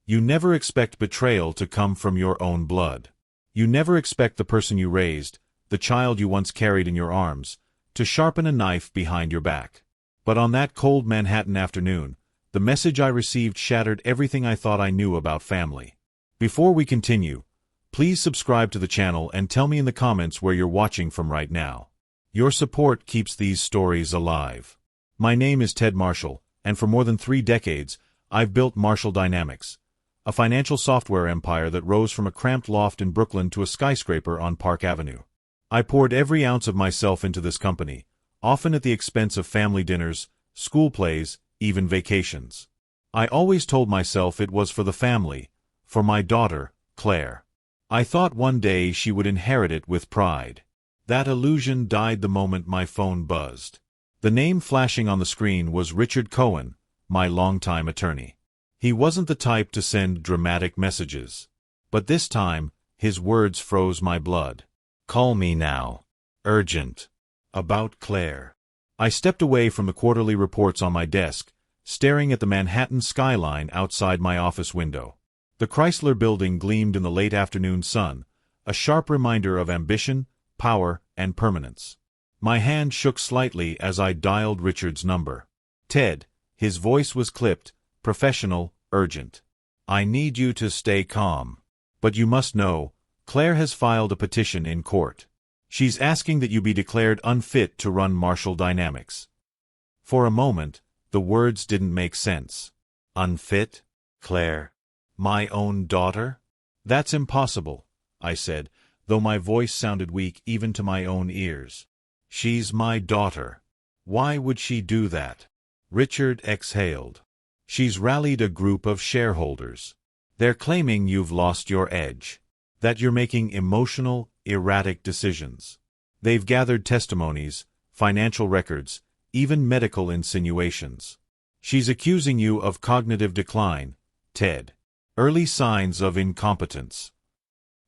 You never expect betrayal to come from your own blood. You never expect the person you raised, the child you once carried in your arms, to sharpen a knife behind your back. But on that cold Manhattan afternoon, the message I received shattered everything I thought I knew about family. Before we continue, please subscribe to the channel and tell me in the comments where you're watching from right now. Your support keeps these stories alive. My name is Ted Marshall, and for more than 3 decades, I've built Marshall Dynamics, a financial software empire that rose from a cramped loft in Brooklyn to a skyscraper on Park Avenue. I poured every ounce of myself into this company, often at the expense of family dinners, school plays, even vacations. I always told myself it was for the family, for my daughter, Claire. I thought one day she would inherit it with pride. That illusion died the moment my phone buzzed. The name flashing on the screen was Richard Cohen, my longtime attorney. He wasn't the type to send dramatic messages. But this time, his words froze my blood. Call me now. Urgent. About Claire. I stepped away from the quarterly reports on my desk, staring at the Manhattan skyline outside my office window. The Chrysler Building gleamed in the late afternoon sun, a sharp reminder of ambition, power, and permanence. My hand shook slightly as I dialed Richard's number. Ted. His voice was clipped, professional, urgent. I need you to stay calm. But you must know, Claire has filed a petition in court. She's asking that you be declared unfit to run Marshall Dynamics. For a moment, the words didn't make sense. Unfit? Claire? My own daughter? That's impossible, I said, though my voice sounded weak even to my own ears. She's my daughter. Why would she do that? Richard exhaled. She's rallied a group of shareholders. They're claiming you've lost your edge. That you're making emotional, erratic decisions. They've gathered testimonies, financial records, even medical insinuations. She's accusing you of cognitive decline, Ted. Early signs of incompetence.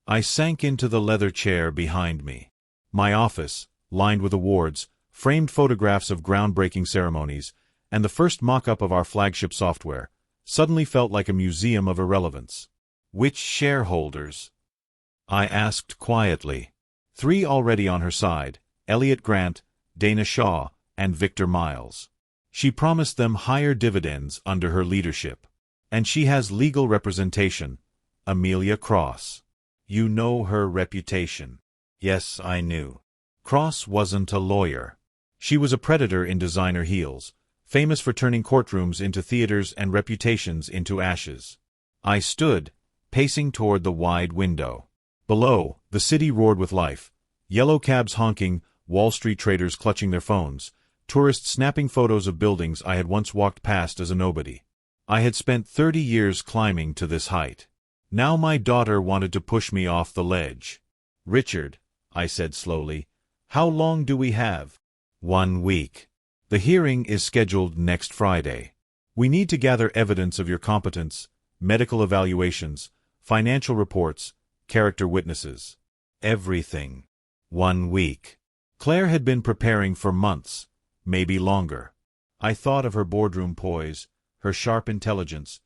I sank into the leather chair behind me. My office, lined with awards, framed photographs of groundbreaking ceremonies, and the first mock-up of our flagship software, suddenly felt like a museum of irrelevance. Which shareholders? I asked quietly. 3 already on her side, Elliot Grant, Dana Shaw, and Victor Miles. She promised them higher dividends under her leadership. And she has legal representation, Amelia Cross. You know her reputation. Yes, I knew. Cross wasn't a lawyer. She was a predator in designer heels, famous for turning courtrooms into theaters and reputations into ashes. I stood, pacing toward the wide window. Below, the city roared with life. Yellow cabs honking, Wall Street traders clutching their phones, tourists snapping photos of buildings I had once walked past as a nobody. I had spent 30 years climbing to this height. Now my daughter wanted to push me off the ledge. Richard, I said slowly, how long do we have? 1 week. The hearing is scheduled next Friday. We need to gather evidence of your competence, medical evaluations, financial reports, character witnesses. Everything. 1 week. Claire had been preparing for months, maybe longer. I thought of her boardroom poise, her sharp intelligence,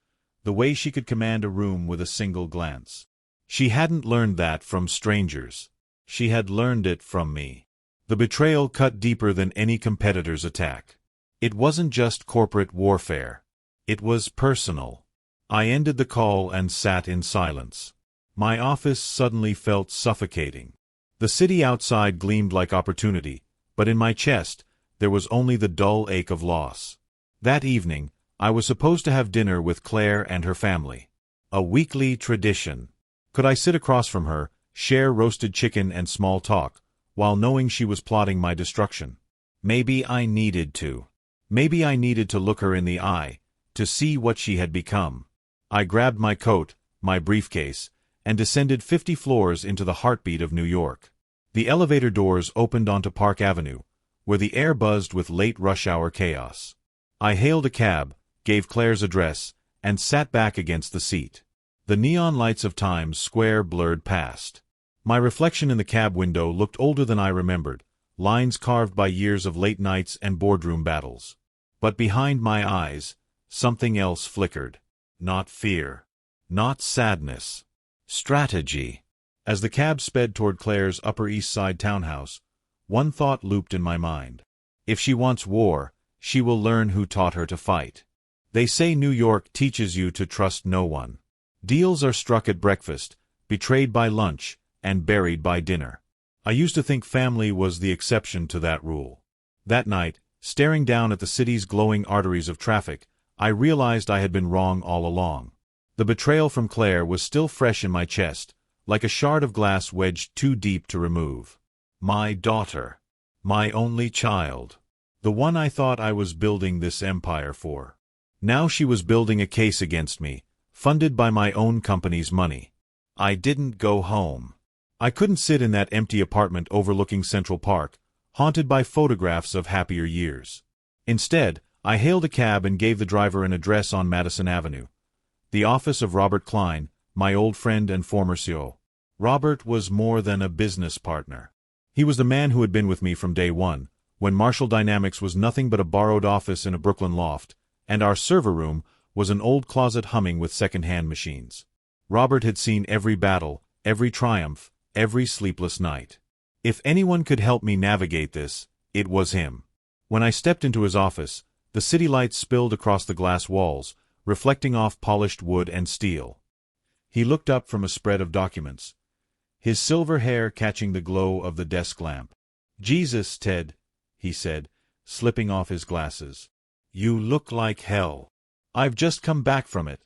the way she could command a room with a single glance. She hadn't learned that from strangers. She had learned it from me. The betrayal cut deeper than any competitor's attack. It wasn't just corporate warfare. It was personal. I ended the call and sat in silence. My office suddenly felt suffocating. The city outside gleamed like opportunity, but in my chest, there was only the dull ache of loss. That evening, I was supposed to have dinner with Claire and her family. A weekly tradition. Could I sit across from her, share roasted chicken and small talk, while knowing she was plotting my destruction? Maybe I needed to. Maybe I needed to look her in the eye, to see what she had become. I grabbed my coat, my briefcase, and descended 50 floors into the heartbeat of New York. The elevator doors opened onto Park Avenue, where the air buzzed with late rush-hour chaos. I hailed a cab, gave Claire's address, and sat back against the seat. The neon lights of Times Square blurred past. My reflection in the cab window looked older than I remembered, lines carved by years of late nights and boardroom battles. But behind my eyes, something else flickered. Not fear. Not sadness. Strategy. As the cab sped toward Claire's Upper East Side townhouse, one thought looped in my mind. If she wants war, she will learn who taught her to fight. They say New York teaches you to trust no one. Deals are struck at breakfast, betrayed by lunch, and buried by dinner. I used to think family was the exception to that rule. That night, staring down at the city's glowing arteries of traffic, I realized I had been wrong all along. The betrayal from Claire was still fresh in my chest, like a shard of glass wedged too deep to remove. My daughter. My only child. The one I thought I was building this empire for. Now she was building a case against me, funded by my own company's money. I didn't go home. I couldn't sit in that empty apartment overlooking Central Park, haunted by photographs of happier years. Instead, I hailed a cab and gave the driver an address on Madison Avenue. The office of Robert Klein, my old friend and former CO. Robert was more than a business partner. He was the man who had been with me from day one, when Marshall Dynamics was nothing but a borrowed office in a Brooklyn loft, and our server room was an old closet humming with second-hand machines. Robert had seen every battle, every triumph, every sleepless night. If anyone could help me navigate this, it was him. When I stepped into his office, the city lights spilled across the glass walls, reflecting off polished wood and steel. He looked up from a spread of documents, his silver hair catching the glow of the desk lamp. "Jesus, Ted," he said, slipping off his glasses. "You look like hell." "I've just come back from it,"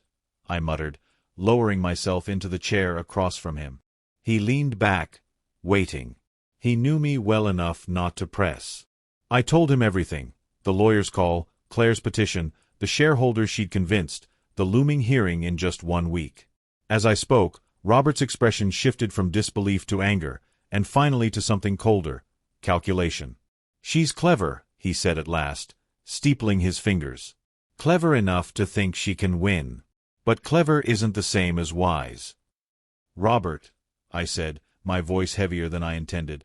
I muttered, lowering myself into the chair across from him. He leaned back, waiting. He knew me well enough not to press. I told him everything: the lawyer's call, Claire's petition, the shareholders she'd convinced, the looming hearing in just 1 week. As I spoke, Robert's expression shifted from disbelief to anger, and finally to something colder: calculation. "She's clever," he said at last, steepling his fingers. "Clever enough to think she can win. But clever isn't the same as wise." "Robert," I said, my voice heavier than I intended,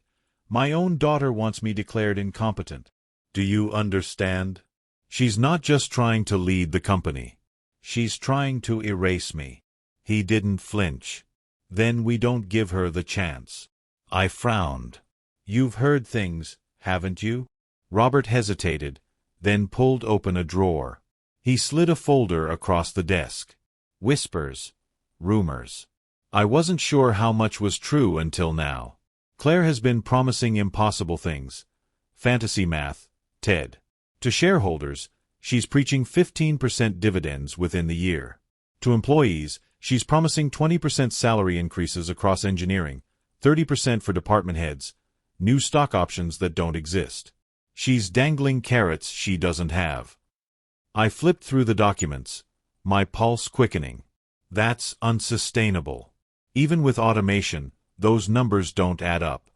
"my own daughter wants me declared incompetent. Do you understand? She's not just trying to lead the company. She's trying to erase me." He didn't flinch. "Then we don't give her the chance." I frowned. "You've heard things, haven't you?" Robert hesitated, then pulled open a drawer. He slid a folder across the desk. "Whispers. Rumors." I wasn't sure how much was true until now. "Claire has been promising impossible things. Fantasy math, Ted. To shareholders, she's preaching 15% dividends within the year. To employees, she's promising 20% salary increases across engineering, 30% for department heads, new stock options that don't exist. She's dangling carrots she doesn't have." I flipped through the documents, my pulse quickening. That's unsustainable. Even with automation, those numbers don't add up.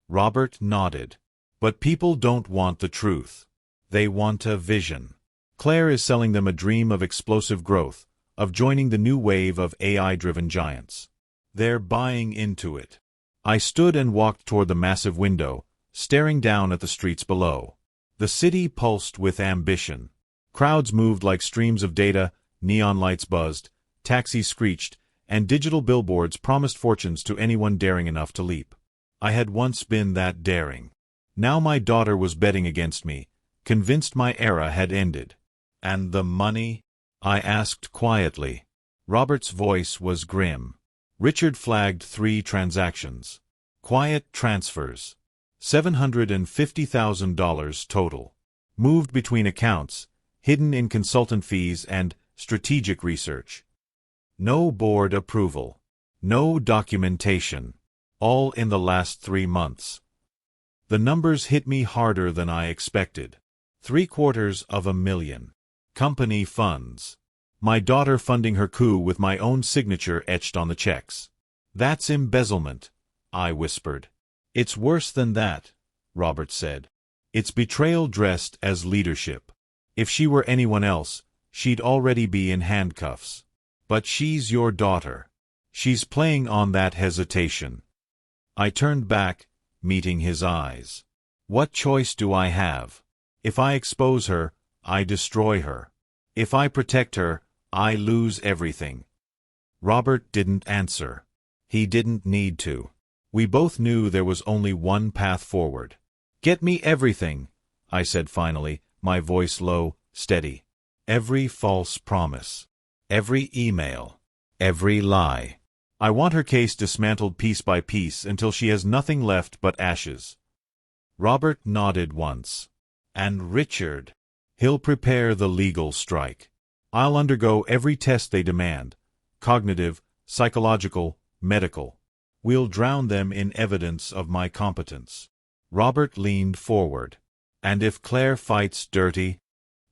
Robert nodded. "But people don't want the truth. They want a vision. Claire is selling them a dream of explosive growth, of joining the new wave of AI-driven giants. They're buying into it." I stood and walked toward the massive window, staring down at the streets below. The city pulsed with ambition. Crowds moved like streams of data, neon lights buzzed, taxis screeched, and digital billboards promised fortunes to anyone daring enough to leap. I had once been that daring. Now my daughter was betting against me, convinced my era had ended. "And the money?" I asked quietly. Robert's voice was grim. Richard flagged 3 transactions. Quiet transfers. $750,000 total. Moved between accounts, hidden in consultant fees and strategic research. No board approval. No documentation. All in the last 3 months. The numbers hit me harder than I expected. $750,000. Company funds. My daughter funding her coup with my own signature etched on the checks. "That's embezzlement," I whispered. "It's worse than that," Robert said. "It's betrayal dressed as leadership. If she were anyone else, she'd already be in handcuffs. But she's your daughter. She's playing on that hesitation." I turned back, meeting his eyes. "What choice do I have? If I expose her, I destroy her. If I protect her, I lose everything." Robert didn't answer. He didn't need to. We both knew there was only one path forward. "Get me everything," I said finally, my voice low, steady. "Every false promise. Every email. Every lie. I want her case dismantled piece by piece until she has nothing left but ashes." Robert nodded once. "And Richard? He'll prepare the legal strike. I'll undergo every test they demand. Cognitive, psychological, medical. We'll drown them in evidence of my competence." Robert leaned forward. "And if Claire fights dirty?"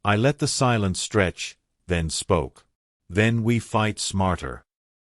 I let the silence stretch, then spoke. "Then we fight smarter."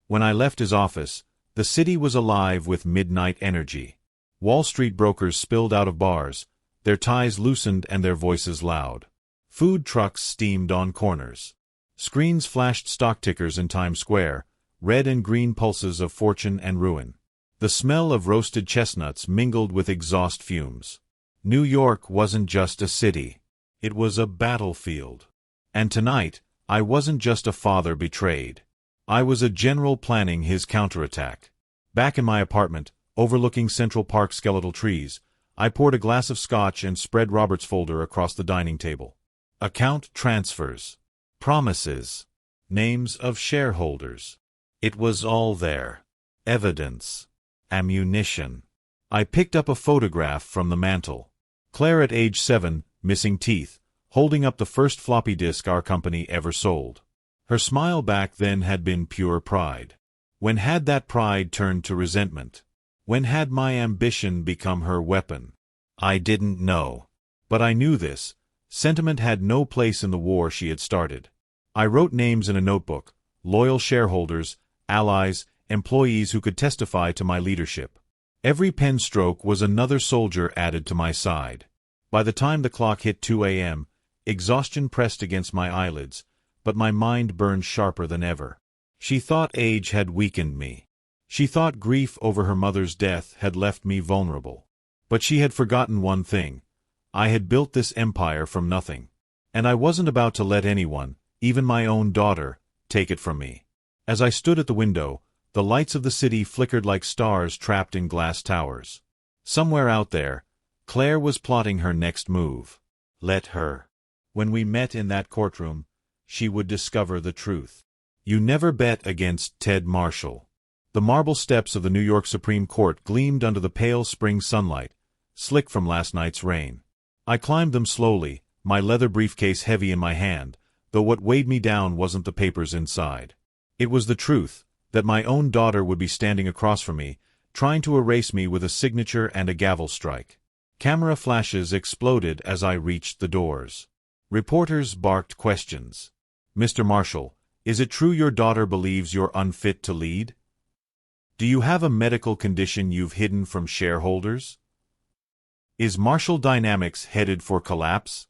When I left his office, the city was alive with midnight energy. Wall Street brokers spilled out of bars, their ties loosened and their voices loud. Food trucks steamed on corners. Screens flashed stock tickers in Times Square, red and green pulses of fortune and ruin. The smell of roasted chestnuts mingled with exhaust fumes. New York wasn't just a city. It was a battlefield. And tonight, I wasn't just a father betrayed. I was a general planning his counterattack. Back in my apartment, overlooking Central Park skeletal trees, I poured a glass of scotch and spread Robert's folder across the dining table. Account transfers. Promises. Names of shareholders. It was all there. Evidence. Ammunition. I picked up a photograph from the mantel. Claire at age 7, missing teeth, holding up the first floppy disk our company ever sold. Her smile back then had been pure pride. When had that pride turned to resentment? When had my ambition become her weapon? I didn't know. But I knew this. Sentiment had no place in the war she had started. I wrote names in a notebook, loyal shareholders, allies, employees who could testify to my leadership. Every pen stroke was another soldier added to my side. By the time the clock hit 2 a.m., exhaustion pressed against my eyelids, but my mind burned sharper than ever. She thought age had weakened me. She thought grief over her mother's death had left me vulnerable. But she had forgotten one thing. I had built this empire from nothing. And I wasn't about to let anyone, even my own daughter, take it from me. As I stood at the window, the lights of the city flickered like stars trapped in glass towers. Somewhere out there, Claire was plotting her next move. Let her. When we met in that courtroom, she would discover the truth. You never bet against Ted Marshall. The marble steps of the New York Supreme Court gleamed under the pale spring sunlight, slick from last night's rain. I climbed them slowly, my leather briefcase heavy in my hand, though what weighed me down wasn't the papers inside. It was the truth, that my own daughter would be standing across from me, trying to erase me with a signature and a gavel strike. Camera flashes exploded as I reached the doors. Reporters barked questions. "Mr. Marshall, is it true your daughter believes you're unfit to lead? Do you have a medical condition you've hidden from shareholders? Is Marshall Dynamics headed for collapse?"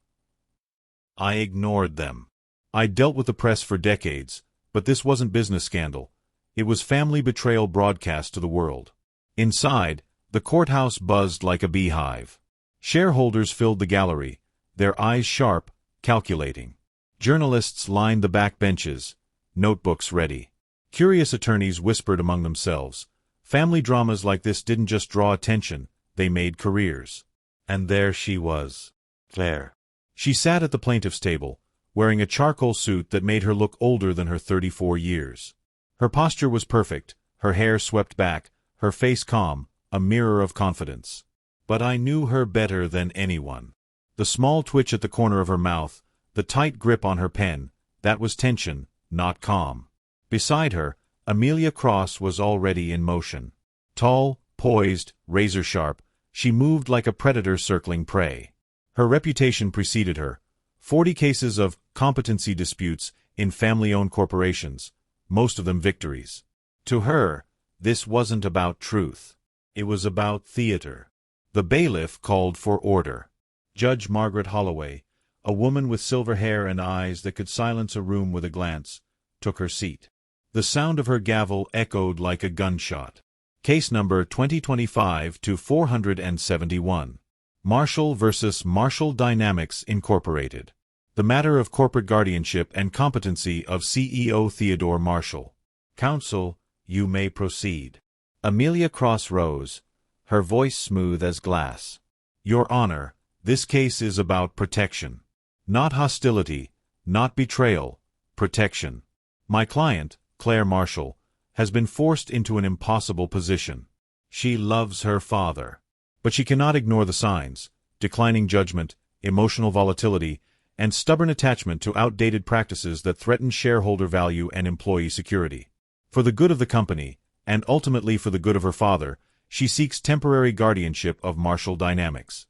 I ignored them. I'd dealt with the press for decades, but this wasn't business scandal. It was family betrayal broadcast to the world. Inside, the courthouse buzzed like a beehive. Shareholders filled the gallery, their eyes sharp, calculating. Journalists lined the back benches, notebooks ready. Curious attorneys whispered among themselves. Family dramas like this didn't just draw attention, they made careers. And there she was. Claire. She sat at the plaintiff's table, wearing a charcoal suit that made her look older than her 34 years. Her posture was perfect, her hair swept back, her face calm, a mirror of confidence. But I knew her better than anyone. The small twitch at the corner of her mouth, the tight grip on her pen, that was tension, not calm. Beside her, Amelia Cross was already in motion. Tall, poised, razor-sharp, she moved like a predator circling prey. Her reputation preceded her. 40 cases of competency disputes in family-owned corporations, most of them victories. To her, this wasn't about truth. It was about theater. The bailiff called for order. Judge Margaret Holloway, a woman with silver hair and eyes that could silence a room with a glance, took her seat. The sound of her gavel echoed like a gunshot. Case number 2025-471. Marshall versus Marshall Dynamics Incorporated. The matter of corporate guardianship and competency of CEO Theodore Marshall. Counsel, you may proceed. Amelia Cross rose, her voice smooth as glass. Your Honor, this case is about protection. Not hostility, not betrayal, protection. My client, Claire Marshall, has been forced into an impossible position. She loves her father. But she cannot ignore the signs: declining judgment, emotional volatility, and stubborn attachment to outdated practices that threaten shareholder value and employee security. For the good of the company, and ultimately for the good of her father, she seeks temporary guardianship of Marshall Dynamics.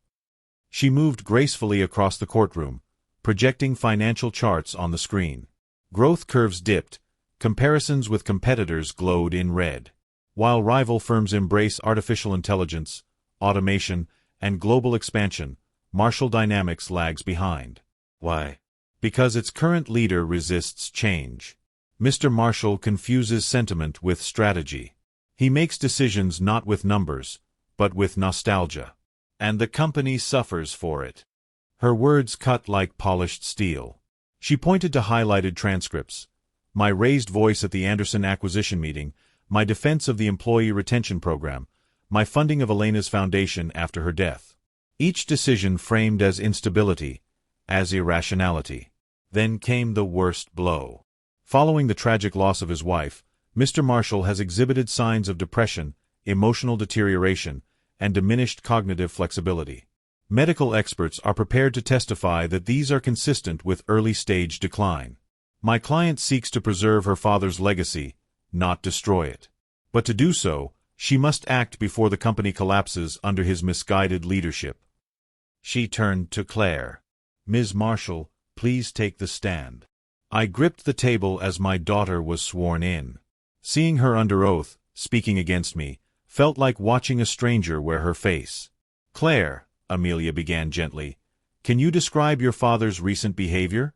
She moved gracefully across the courtroom, projecting financial charts on the screen. Growth curves dipped, comparisons with competitors glowed in red. While rival firms embrace artificial intelligence, automation, and global expansion, Marshall Dynamics lags behind. Why? Because its current leader resists change. Mr. Marshall confuses sentiment with strategy. He makes decisions not with numbers, but with nostalgia. And the company suffers for it. Her words cut like polished steel. She pointed to highlighted transcripts. My raised voice at the Anderson acquisition meeting, my defense of the employee retention program, my funding of Elena's foundation after her death. Each decision framed as instability, as irrationality. Then came the worst blow. Following the tragic loss of his wife, Mr. Marshall has exhibited signs of depression, emotional deterioration, and diminished cognitive flexibility. Medical experts are prepared to testify that these are consistent with early-stage decline. My client seeks to preserve her father's legacy, not destroy it. But to do so, she must act before the company collapses under his misguided leadership. She turned to Claire. Ms. Marshall, please take the stand. I gripped the table as my daughter was sworn in. Seeing her under oath, speaking against me, felt like watching a stranger wear her face. Claire, Amelia began gently, can you describe your father's recent behavior?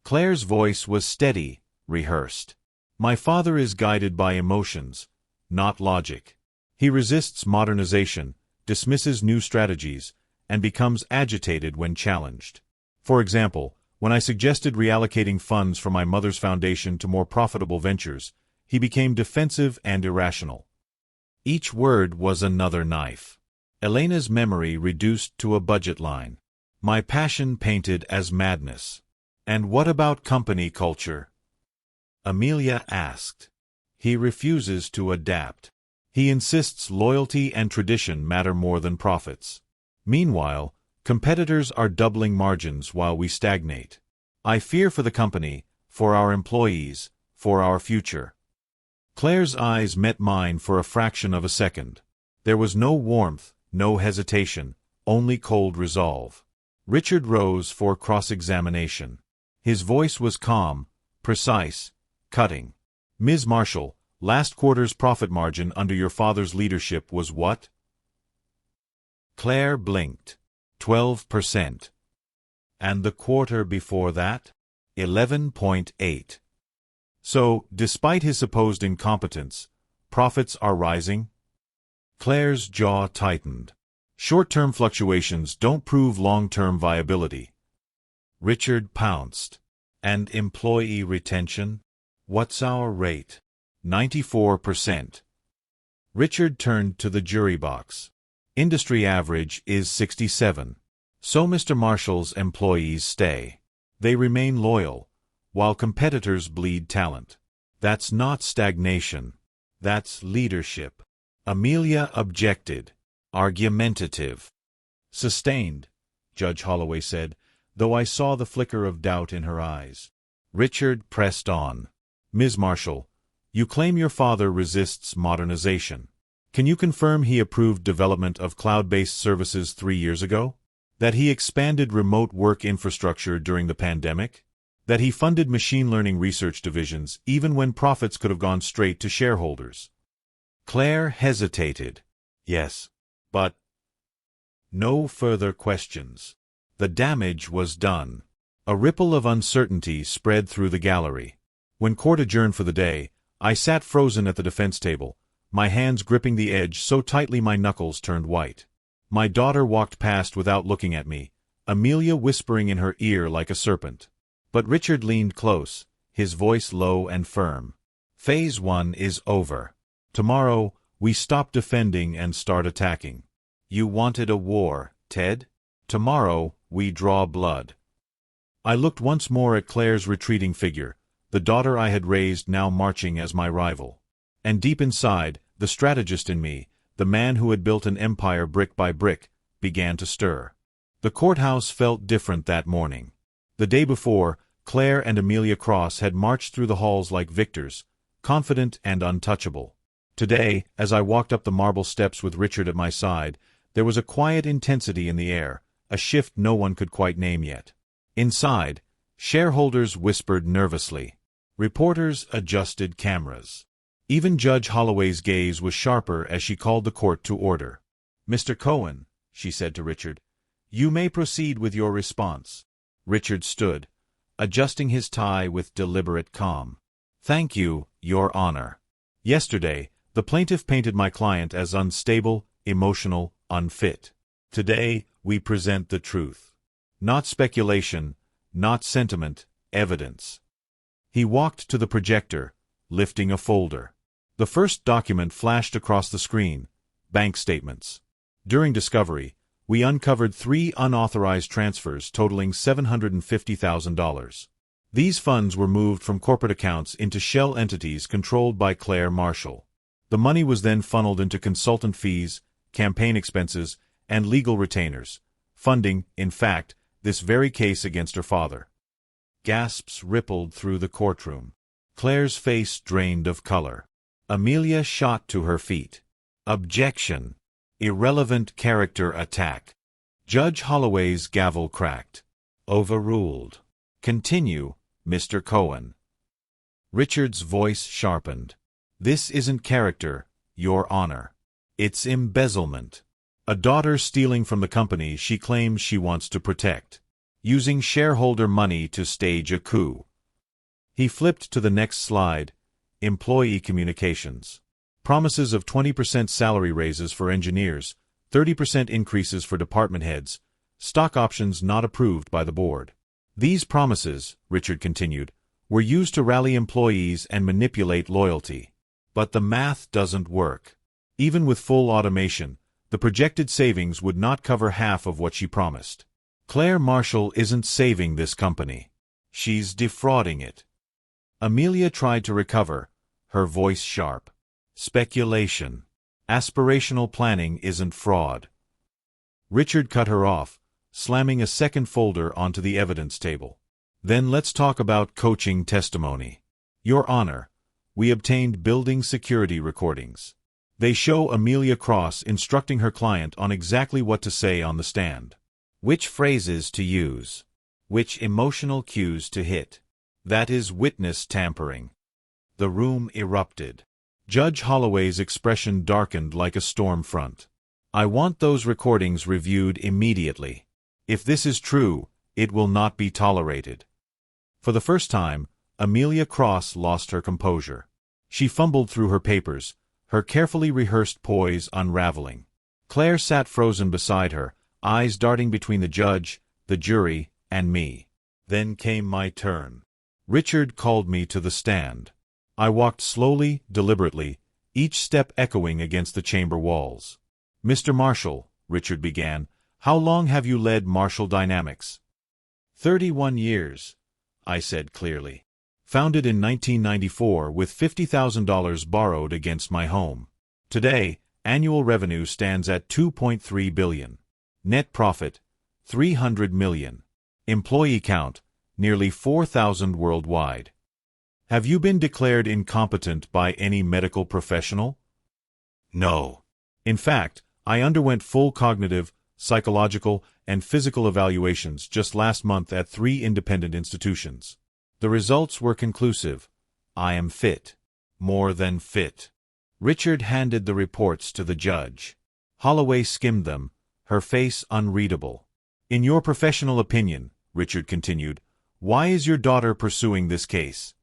Claire's voice was steady, rehearsed. My father is guided by emotions, not logic. He resists modernization, dismisses new strategies, and becomes agitated when challenged. For example, when I suggested reallocating funds from my mother's foundation to more profitable ventures, he became defensive and irrational. Each word was another knife. Elena's memory reduced to a budget line. My passion painted as madness. And what about company culture? Amelia asked. He refuses to adapt. He insists loyalty and tradition matter more than profits. Meanwhile, competitors are doubling margins while we stagnate. I fear for the company, for our employees, for our future. Claire's eyes met mine for a fraction of a second. There was no warmth, no hesitation, only cold resolve. Richard rose for cross-examination. His voice was calm, precise, cutting. Ms. Marshall, last quarter's profit margin under your father's leadership was what? Claire blinked. 12%. And the quarter before that? 11.8. So, despite his supposed incompetence, profits are rising? Claire's jaw tightened. Short-term fluctuations don't prove long-term viability. Richard pounced. And employee retention? What's our rate? 94%. Richard turned to the jury box. Industry average is 67. So Mr. Marshall's employees stay. They remain loyal, while competitors bleed talent. That's not stagnation. That's leadership. Amelia objected. Argumentative. Sustained, Judge Holloway said, though I saw the flicker of doubt in her eyes. Richard pressed on. Ms. Marshall, you claim your father resists modernization. Can you confirm he approved development of cloud-based services 3 years ago? That he expanded remote work infrastructure during the pandemic? That he funded machine learning research divisions even when profits could have gone straight to shareholders? Claire hesitated. Yes, but... No further questions. The damage was done. A ripple of uncertainty spread through the gallery. When court adjourned for the day, I sat frozen at the defense table, my hands gripping the edge so tightly my knuckles turned white. My daughter walked past without looking at me, Amelia whispering in her ear like a serpent. But Richard leaned close, his voice low and firm. Phase 1 is over. Tomorrow, we stop defending and start attacking. You wanted a war, Ted? Tomorrow, we draw blood. I looked once more at Claire's retreating figure, the daughter I had raised now marching as my rival. And deep inside, the strategist in me, the man who had built an empire brick by brick, began to stir. The courthouse felt different that morning. The day before, Claire and Amelia Cross had marched through the halls like victors, confident and untouchable. Today, as I walked up the marble steps with Richard at my side, there was a quiet intensity in the air, a shift no one could quite name yet. Inside, shareholders whispered nervously. Reporters adjusted cameras. Even Judge Holloway's gaze was sharper as she called the court to order. "Mr. Cohen," she said to Richard, "you may proceed with your response." Richard stood, adjusting his tie with deliberate calm. "Thank you, Your Honor. Yesterday, the plaintiff painted my client as unstable, emotional, unfit. Today, we present the truth. Not speculation, not sentiment, evidence." He walked to the projector, lifting a folder. The first document flashed across the screen: bank statements. During discovery, we uncovered 3 unauthorized transfers totaling $750,000. These funds were moved from corporate accounts into shell entities controlled by Claire Marshall. The money was then funneled into consultant fees, campaign expenses, and legal retainers, funding, in fact, this very case against her father. Gasps rippled through the courtroom. Claire's face drained of color. Amelia shot to her feet. "Objection! Irrelevant character attack." Judge Holloway's gavel cracked. "Overruled. Continue, Mr. Cohen." Richard's voice sharpened. "This isn't character, Your Honor. It's embezzlement. A daughter stealing from the company she claims she wants to protect, using shareholder money to stage a coup." He flipped to the next slide: employee communications. Promises of 20% salary raises for engineers, 30% increases for department heads, stock options not approved by the board. These promises, Richard continued, were used to rally employees and manipulate loyalty. But the math doesn't work. Even with full automation, the projected savings would not cover half of what she promised. Claire Marshall isn't saving this company. She's defrauding it. Amelia tried to recover, her voice sharp. "Speculation. Aspirational planning isn't fraud." Richard cut her off, slamming a second folder onto the evidence table. "Then let's talk about coaching testimony. Your Honor, we obtained building security recordings. They show Amelia Cross instructing her client on exactly what to say on the stand. Which phrases to use. Which emotional cues to hit. That is witness tampering." The room erupted. Judge Holloway's expression darkened like a storm front. "I want those recordings reviewed immediately. If this is true, it will not be tolerated." For the first time, Amelia Cross lost her composure. She fumbled through her papers, her carefully rehearsed poise unraveling. Claire sat frozen beside her, eyes darting between the judge, the jury, and me. Then came my turn. Richard called me to the stand. I walked slowly, deliberately, each step echoing against the chamber walls. "Mr. Marshall," Richard began, "how long have you led Marshall Dynamics?" 31 years, I said clearly. "Founded in 1994 with $50,000 borrowed against my home. Today, annual revenue stands at $2.3 billion. Net profit, $300 million. Employee count, nearly 4,000 worldwide. Have you been declared incompetent by any medical professional?" "No. In fact, I underwent full cognitive, psychological, and physical evaluations just last month at 3 independent institutions. The results were conclusive. I am fit. More than fit." Richard handed the reports to the judge. Holloway skimmed them, her face unreadable. "In your professional opinion," Richard continued, "why is your daughter pursuing this case?"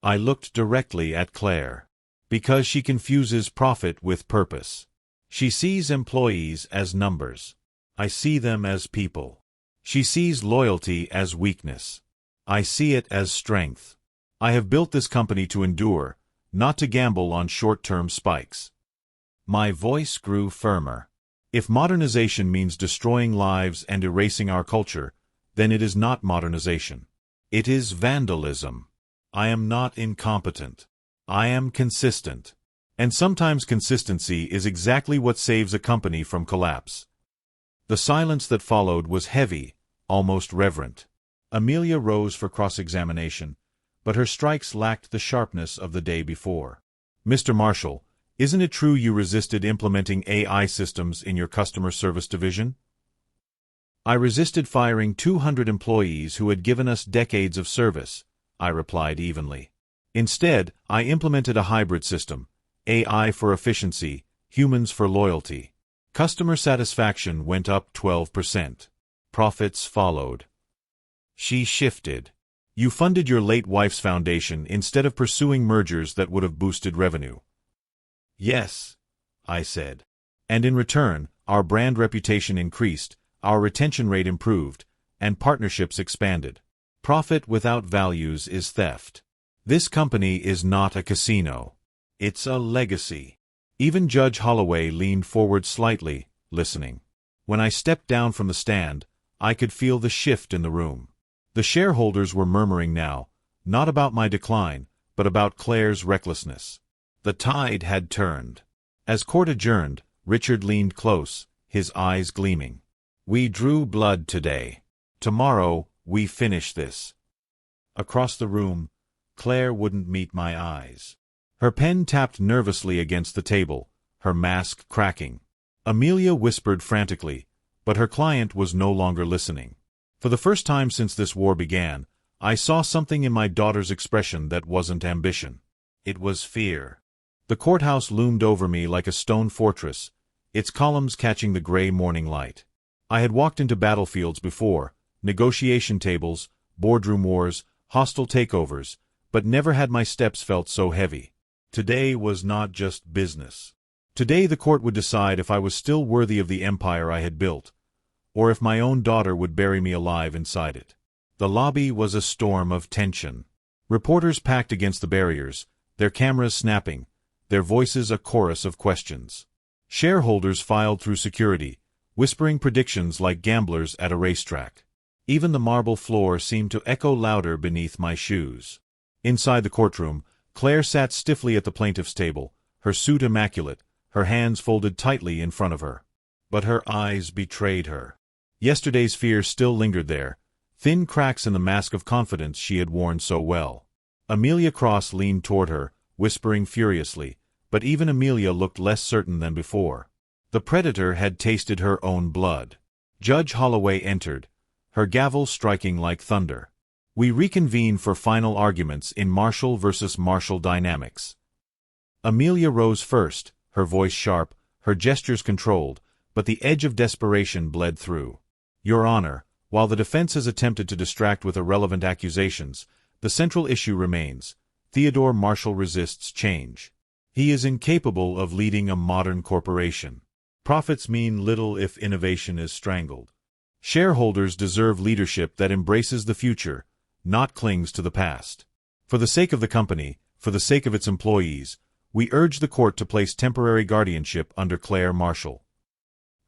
I looked directly at Claire. "Because she confuses profit with purpose. She sees employees as numbers. I see them as people. She sees loyalty as weakness. I see it as strength. I have built this company to endure, not to gamble on short-term spikes. My voice grew firmer. If modernization means destroying lives and erasing our culture, then it is not modernization. It is vandalism. I am not incompetent. I am consistent. And sometimes consistency is exactly what saves a company from collapse. The silence that followed was heavy, almost reverent. Amelia rose for cross-examination, but her strikes lacked the sharpness of the day before. Mr. Marshall, isn't it true you resisted implementing AI systems in your customer service division? I resisted firing 200 employees who had given us decades of service, I replied evenly. Instead, I implemented a hybrid system, AI for efficiency, humans for loyalty. Customer satisfaction went up 12%. Profits followed. She shifted. You funded your late wife's foundation instead of pursuing mergers that would have boosted revenue. Yes, I said. And in return, our brand reputation increased, our retention rate improved, and partnerships expanded. Profit without values is theft. This company is not a casino. It's a legacy. Even Judge Holloway leaned forward slightly, listening. When I stepped down from the stand, I could feel the shift in the room. The shareholders were murmuring now, not about my decline, but about Claire's recklessness. The tide had turned. As court adjourned, Richard leaned close, his eyes gleaming. We drew blood today. Tomorrow, we finish this. Across the room, Claire wouldn't meet my eyes. Her pen tapped nervously against the table, her mask cracking. Amelia whispered frantically, but her client was no longer listening. For the first time since this war began, I saw something in my daughter's expression that wasn't ambition. It was fear. The courthouse loomed over me like a stone fortress, its columns catching the gray morning light. I had walked into battlefields before, negotiation tables, boardroom wars, hostile takeovers, but never had my steps felt so heavy. Today was not just business. Today the court would decide if I was still worthy of the empire I had built, or if my own daughter would bury me alive inside it. The lobby was a storm of tension. Reporters packed against the barriers, their cameras snapping, their voices a chorus of questions. Shareholders filed through security, whispering predictions like gamblers at a racetrack. Even the marble floor seemed to echo louder beneath my shoes. Inside the courtroom, Claire sat stiffly at the plaintiff's table, her suit immaculate, her hands folded tightly in front of her. But her eyes betrayed her. Yesterday's fear still lingered there, thin cracks in the mask of confidence she had worn so well. Amelia Cross leaned toward her, whispering furiously, but even Amelia looked less certain than before. The predator had tasted her own blood. Judge Holloway entered, her gavel striking like thunder. We reconvened for final arguments in Marshall versus Marshall dynamics. Amelia rose first, her voice sharp, her gestures controlled, but the edge of desperation bled through. Your Honor, while the defense has attempted to distract with irrelevant accusations, the central issue remains. Theodore Marshall resists change. He is incapable of leading a modern corporation. Profits mean little if innovation is strangled. Shareholders deserve leadership that embraces the future, not clings to the past. For the sake of the company, for the sake of its employees, we urge the court to place temporary guardianship under Claire Marshall.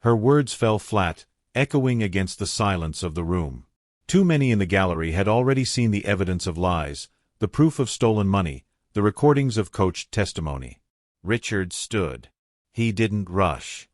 Her words fell flat, echoing against the silence of the room. Too many in the gallery had already seen the evidence of lies, the proof of stolen money, the recordings of coached testimony. Richard stood. He didn't rush.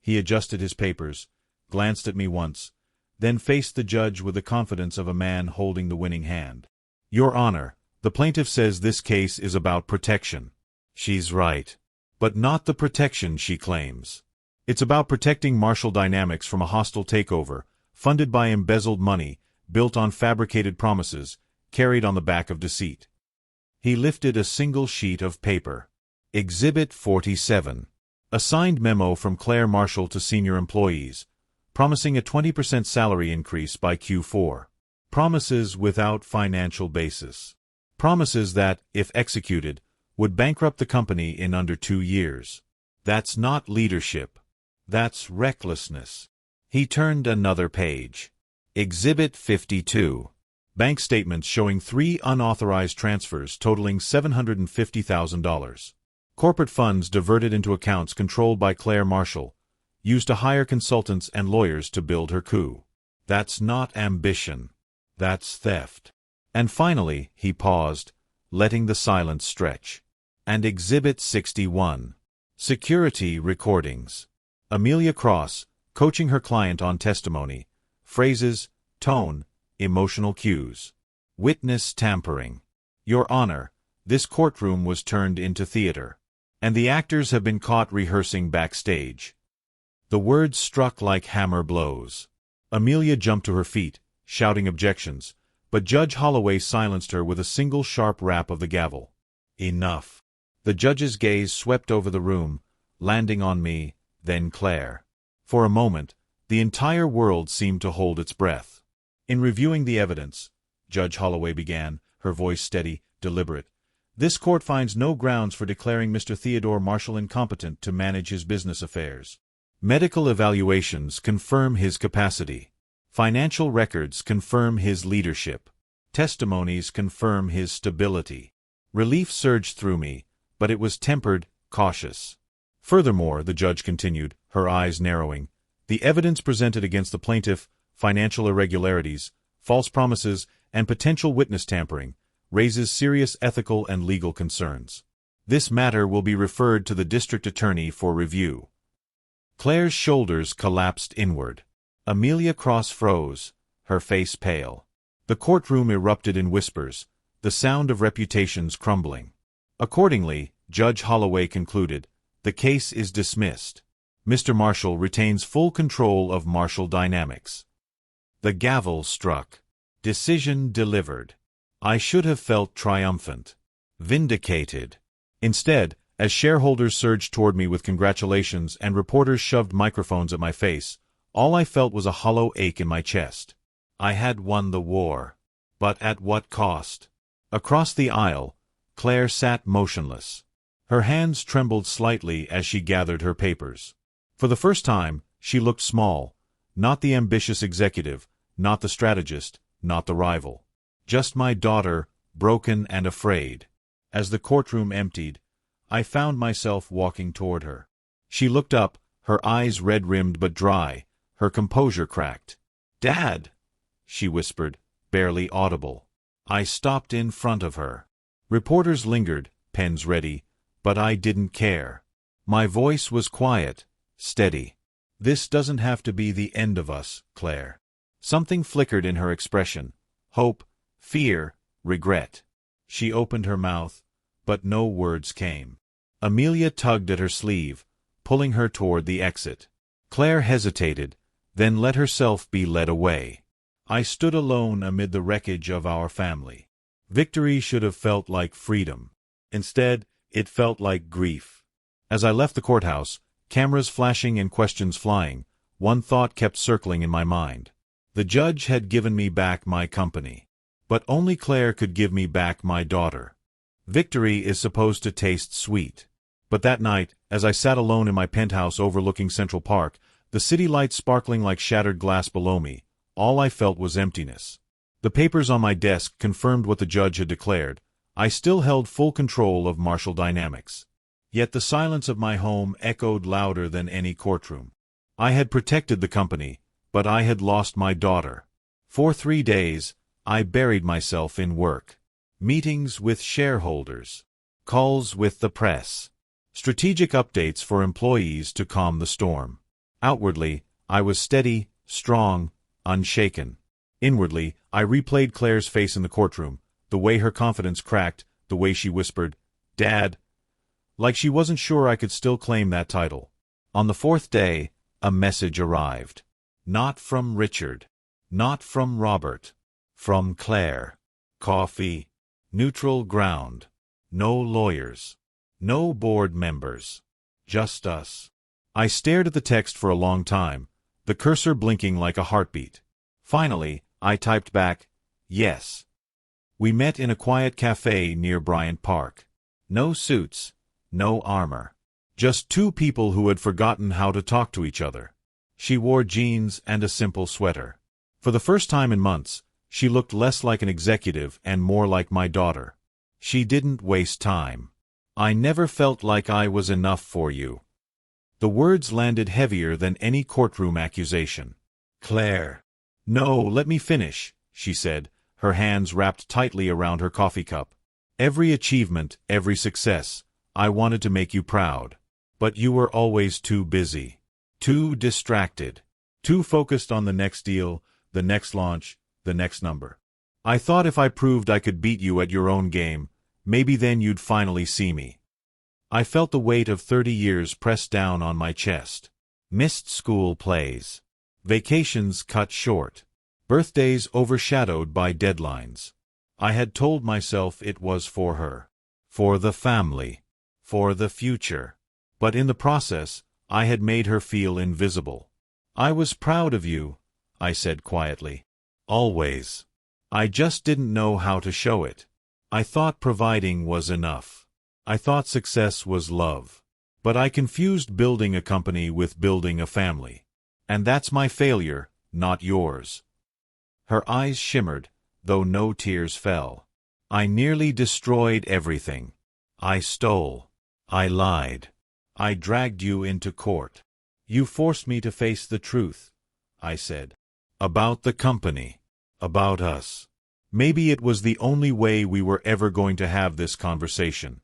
He adjusted his papers, glanced at me once, then faced the judge with the confidence of a man holding the winning hand. Your Honor, the plaintiff says this case is about protection. She's right. But not the protection she claims. It's about protecting Marshall Dynamics from a hostile takeover, funded by embezzled money, built on fabricated promises, carried on the back of deceit. He lifted a single sheet of paper. Exhibit 47. A signed memo from Claire Marshall to senior employees, promising a 20% salary increase by Q4. Promises without financial basis. Promises that, if executed, would bankrupt the company in under 2 years. That's not leadership. That's recklessness. He turned another page. Exhibit 52. Bank statements showing 3 unauthorized transfers totaling $750,000. Corporate funds diverted into accounts controlled by Claire Marshall, used to hire consultants and lawyers to build her coup. That's not ambition. That's theft. And finally, he paused, letting the silence stretch. And Exhibit 61. Security recordings. Amelia Cross, coaching her client on testimony. Phrases, tone, emotional cues. Witness tampering. Your Honor, this courtroom was turned into theater. And the actors have been caught rehearsing backstage. The words struck like hammer blows. Amelia jumped to her feet, shouting objections, but Judge Holloway silenced her with a single sharp rap of the gavel. Enough. The judge's gaze swept over the room, landing on me, then Claire. For a moment, the entire world seemed to hold its breath. In reviewing the evidence, Judge Holloway began, her voice steady, deliberate. This court finds no grounds for declaring Mr. Theodore Marshall incompetent to manage his business affairs. Medical evaluations confirm his capacity. Financial records confirm his leadership. Testimonies confirm his stability. Relief surged through me, but it was tempered, cautious. Furthermore, the judge continued, her eyes narrowing, the evidence presented against the plaintiff, financial irregularities, false promises, and potential witness tampering, raises serious ethical and legal concerns. This matter will be referred to the district attorney for review. Claire's shoulders collapsed inward. Amelia Cross froze, her face pale. The courtroom erupted in whispers, the sound of reputations crumbling. Accordingly, Judge Holloway concluded, the case is dismissed. Mr. Marshall retains full control of Marshall Dynamics. The gavel struck. Decision delivered. I should have felt triumphant. Vindicated. Instead, as shareholders surged toward me with congratulations and reporters shoved microphones at my face, all I felt was a hollow ache in my chest. I had won the war. But at what cost? Across the aisle, Claire sat motionless. Her hands trembled slightly as she gathered her papers. For the first time, she looked small, not the ambitious executive, not the strategist, not the rival. Just my daughter, broken and afraid. As the courtroom emptied, I found myself walking toward her. She looked up, her eyes red-rimmed but dry, her composure cracked. "Dad!" she whispered, barely audible. I stopped in front of her. Reporters lingered, pens ready, but I didn't care. My voice was quiet, steady. "This doesn't have to be the end of us, Claire." Something flickered in her expression. Hope, fear, regret. She opened her mouth, but no words came. Amelia tugged at her sleeve, pulling her toward the exit. Claire hesitated, then let herself be led away. I stood alone amid the wreckage of our family. Victory should have felt like freedom. Instead, it felt like grief. As I left the courthouse, cameras flashing and questions flying, one thought kept circling in my mind. The judge had given me back my company. But only Claire could give me back my daughter. Victory is supposed to taste sweet. But that night, as I sat alone in my penthouse overlooking Central Park, the city lights sparkling like shattered glass below me, all I felt was emptiness. The papers on my desk confirmed what the judge had declared. I still held full control of Marshall Dynamics. Yet the silence of my home echoed louder than any courtroom. I had protected the company, but I had lost my daughter. For 3 days, I buried myself in work. Meetings with shareholders. Calls with the press. Strategic updates for employees to calm the storm. Outwardly, I was steady, strong, unshaken. Inwardly, I replayed Claire's face in the courtroom, the way her confidence cracked, the way she whispered, "Dad," like she wasn't sure I could still claim that title. On the 4th day, a message arrived. Not from Richard. Not from Robert. From Claire. Coffee. Neutral ground. No lawyers. No board members. Just us. I stared at the text for a long time, the cursor blinking like a heartbeat. Finally, I typed back, "Yes." We met in a quiet cafe near Bryant Park. No suits, no armor. Just 2 people who had forgotten how to talk to each other. She wore jeans and a simple sweater. For the first time in months, She looked less like an executive and more like my daughter. She didn't waste time. I never felt like I was enough for you. The words landed heavier than any courtroom accusation. Claire. No, let me finish, she said, her hands wrapped tightly around her coffee cup. Every achievement, every success, I wanted to make you proud. But you were always too busy. Too distracted. Too focused on the next deal, the next launch, the next number. I thought if I proved I could beat you at your own game, maybe then you'd finally see me. I felt the weight of 30 years pressed down on my chest. Missed school plays. Vacations cut short. Birthdays overshadowed by deadlines. I had told myself it was for her. For the family. For the future. But in the process, I had made her feel invisible. I was proud of you, I said quietly. Always. I just didn't know how to show it. I thought providing was enough. I thought success was love. But I confused building a company with building a family. And that's my failure, not yours. Her eyes shimmered, though no tears fell. I nearly destroyed everything. I stole. I lied. I dragged you into court. You forced me to face the truth, I said. About the company. About us. Maybe it was the only way we were ever going to have this conversation.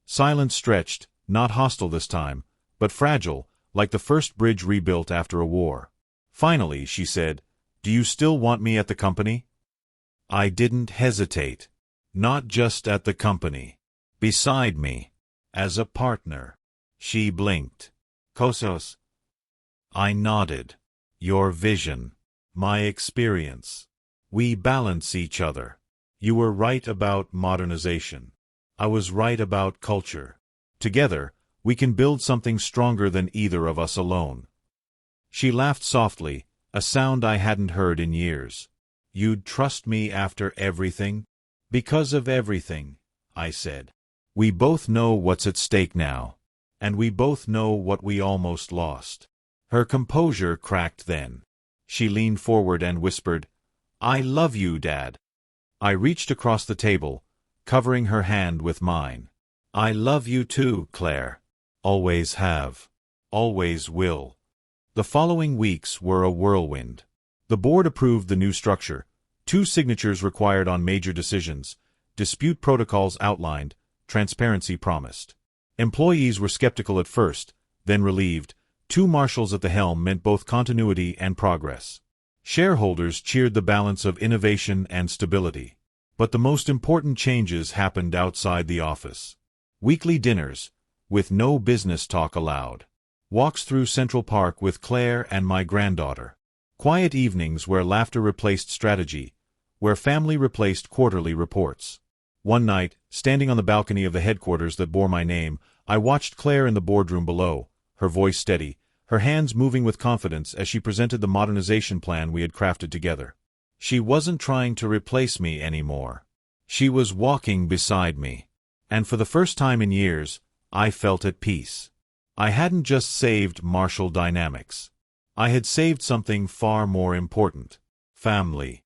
Silence stretched, not hostile this time, but fragile, like the first bridge rebuilt after a war. Finally, she said, "Do you still want me at the company?" I didn't hesitate. Not just at the company. Beside me. As a partner. She blinked. Kosos. I nodded. Your vision. My experience. We balance each other. You were right about modernization. I was right about culture. Together, we can build something stronger than either of us alone. She laughed softly, a sound I hadn't heard in years. You'd trust me after everything? Because of everything, I said. We both know what's at stake now. And we both know what we almost lost. Her composure cracked then. She leaned forward and whispered, I love you, Dad. I reached across the table, covering her hand with mine. I love you too, Claire. Always have. Always will. The following weeks were a whirlwind. The board approved the new structure, 2 signatures required on major decisions, dispute protocols outlined, transparency promised. Employees were skeptical at first, then relieved. 2 marshals at the helm meant both continuity and progress. Shareholders cheered the balance of innovation and stability. But the most important changes happened outside the office. Weekly dinners, with no business talk allowed. Walks through Central Park with Claire and my granddaughter. Quiet evenings where laughter replaced strategy, where family replaced quarterly reports. One night, standing on the balcony of the headquarters that bore my name, I watched Claire in the boardroom below, her voice steady, her hands moving with confidence as she presented the modernization plan we had crafted together. She wasn't trying to replace me anymore. She was walking beside me. And for the first time in years, I felt at peace. I hadn't just saved Marshall Dynamics. I had saved something far more important. Family.